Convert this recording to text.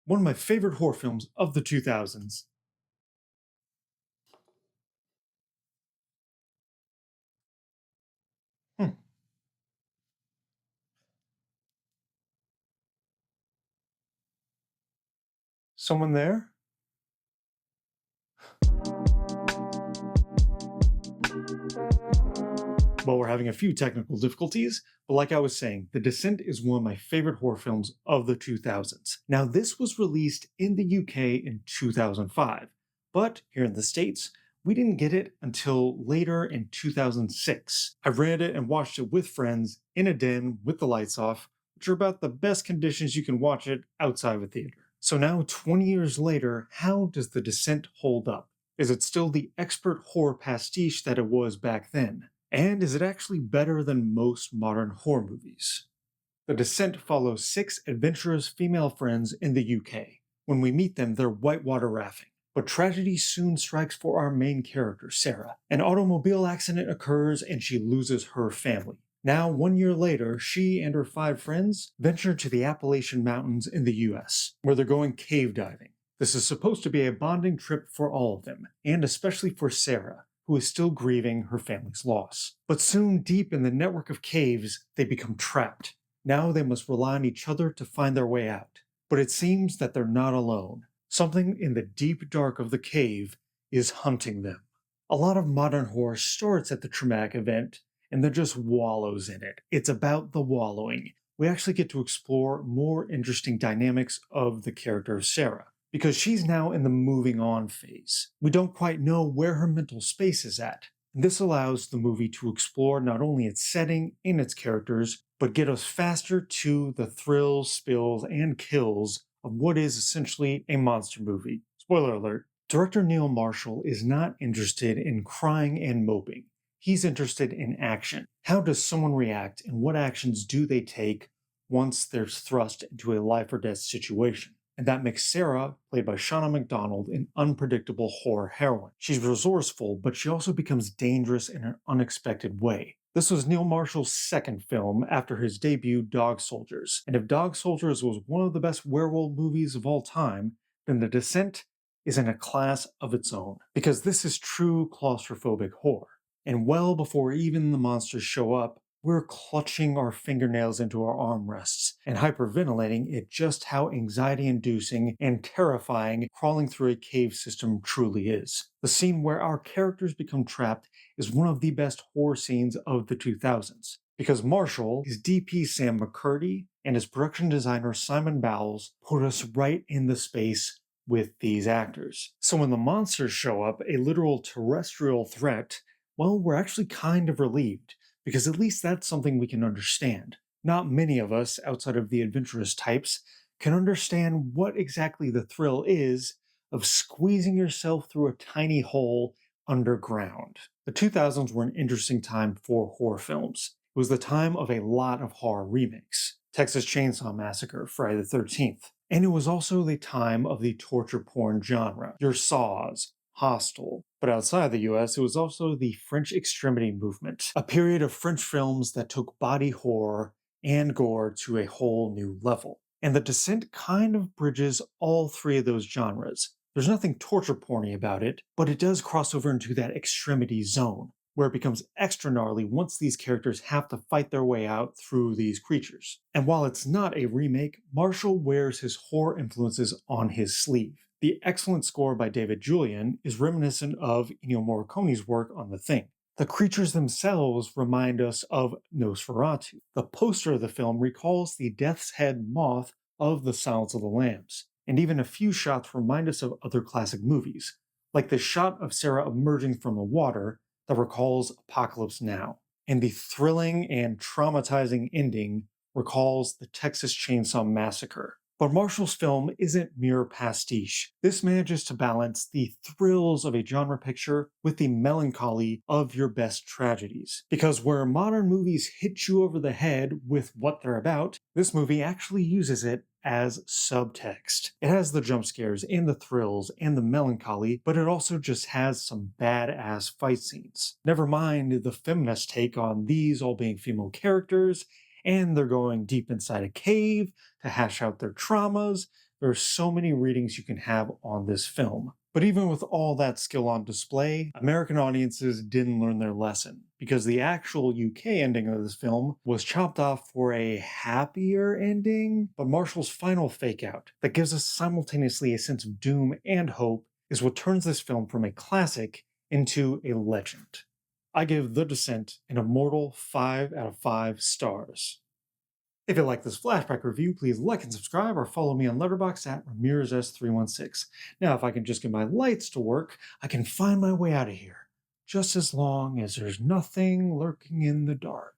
one of my favorite horror films of the 2000s. Hmm, someone there? Well, we're having a few technical difficulties, but like I was saying, The Descent is one of my favorite horror films of the 2000s. Now, this was released in the UK in 2005, but here in the States, we didn't get it until later in 2006. I rented it and watched it with friends in a den with the lights off, which are about the best conditions you can watch it outside of a theater. So now, 20 years later, how does The Descent hold up? Is it still the expert horror pastiche that it was back then? And is it actually better than most modern horror movies? The Descent follows six adventurous female friends in the UK. When we meet them, they're whitewater rafting. But tragedy soon strikes for our main character, Sarah. An automobile accident occurs and she loses her family. Now, 1 year later, she and her five friends venture to the Appalachian Mountains in the US, where they're going cave diving. This is supposed to be a bonding trip for all of them, and especially for Sarah, who is still grieving her family's loss. But soon, deep in the network of caves, they become trapped. Now they must rely on each other to find their way out. But it seems that they're not alone. Something in the deep dark of the cave is hunting them. A lot of modern horror starts at the traumatic event and then just wallows in it. It's about the wallowing. We actually get to explore more interesting dynamics of the character of Sarah, because she's now in the moving on phase. We don't quite know where her mental space is at. And this allows the movie to explore not only its setting and its characters, but get us faster to the thrills, spills, and kills of what is essentially a monster movie. Spoiler alert. Director Neil Marshall is not interested in crying and moping. He's interested in action. How does someone react and what actions do they take once they're thrust into a life or death situation? And that makes Sarah, played by Shauna MacDonald, an unpredictable horror heroine. She's resourceful, but she also becomes dangerous in an unexpected way. This was Neil Marshall's second film after his debut, Dog Soldiers. And if Dog Soldiers was one of the best werewolf movies of all time, then The Descent is in a class of its own, because this is true claustrophobic horror. And well before even the monsters show up, we're clutching our fingernails into our armrests and hyperventilating at just how anxiety inducing and terrifying crawling through a cave system truly is. The scene where our characters become trapped is one of the best horror scenes of the 2000s, because Marshall, his DP Sam McCurdy, and his production designer Simon Bowles put us right in the space with these actors. So when the monsters show up, a literal terrestrial threat, well, we're actually kind of relieved, because at least that's something we can understand. Not many of us, outside of the adventurous types, can understand what exactly the thrill is of squeezing yourself through a tiny hole underground. The 2000s were an interesting time for horror films. It was the time of a lot of horror remakes. Texas Chainsaw Massacre, Friday the 13th. And it was also the time of the torture porn genre. Your Saws, Hostel. But outside the US, it was also the French extremity movement, a period of French films that took body horror and gore to a whole new level. And The Descent kind of bridges all three of those genres. There's nothing torture porny about it, but it does cross over into that extremity zone, where it becomes extra gnarly once these characters have to fight their way out through these creatures. And while it's not a remake, Marshall wears his horror influences on his sleeve. The excellent score by David Julian is reminiscent of Ennio Morricone's work on The Thing. The creatures themselves remind us of Nosferatu. The poster of the film recalls the death's head moth of The Silence of the Lambs, and even a few shots remind us of other classic movies, like the shot of Sarah emerging from the water that recalls Apocalypse Now, and the thrilling and traumatizing ending recalls the Texas Chainsaw Massacre. But Marshall's film isn't mere pastiche. This manages to balance the thrills of a genre picture with the melancholy of your best tragedies. Because where modern movies hit you over the head with what they're about, this movie actually uses it as subtext. It has the jump scares and the thrills and the melancholy, but it also just has some badass fight scenes. Never mind the feminist take on these all being female characters, and they're going deep inside a cave to hash out their traumas. There are so many readings you can have on this film. But even with all that skill on display, American audiences didn't learn their lesson, because the actual UK ending of this film was chopped off for a happier ending. But Marshall's final fake out, that gives us simultaneously a sense of doom and hope, is what turns this film from a classic into a legend. I give The Descent an immortal 5 out of 5 stars. If you like this flashback review, please like and subscribe or follow me on Letterboxd at RamirezS316. Now, if I can just get my lights to work, I can find my way out of here, just as long as there's nothing lurking in the dark.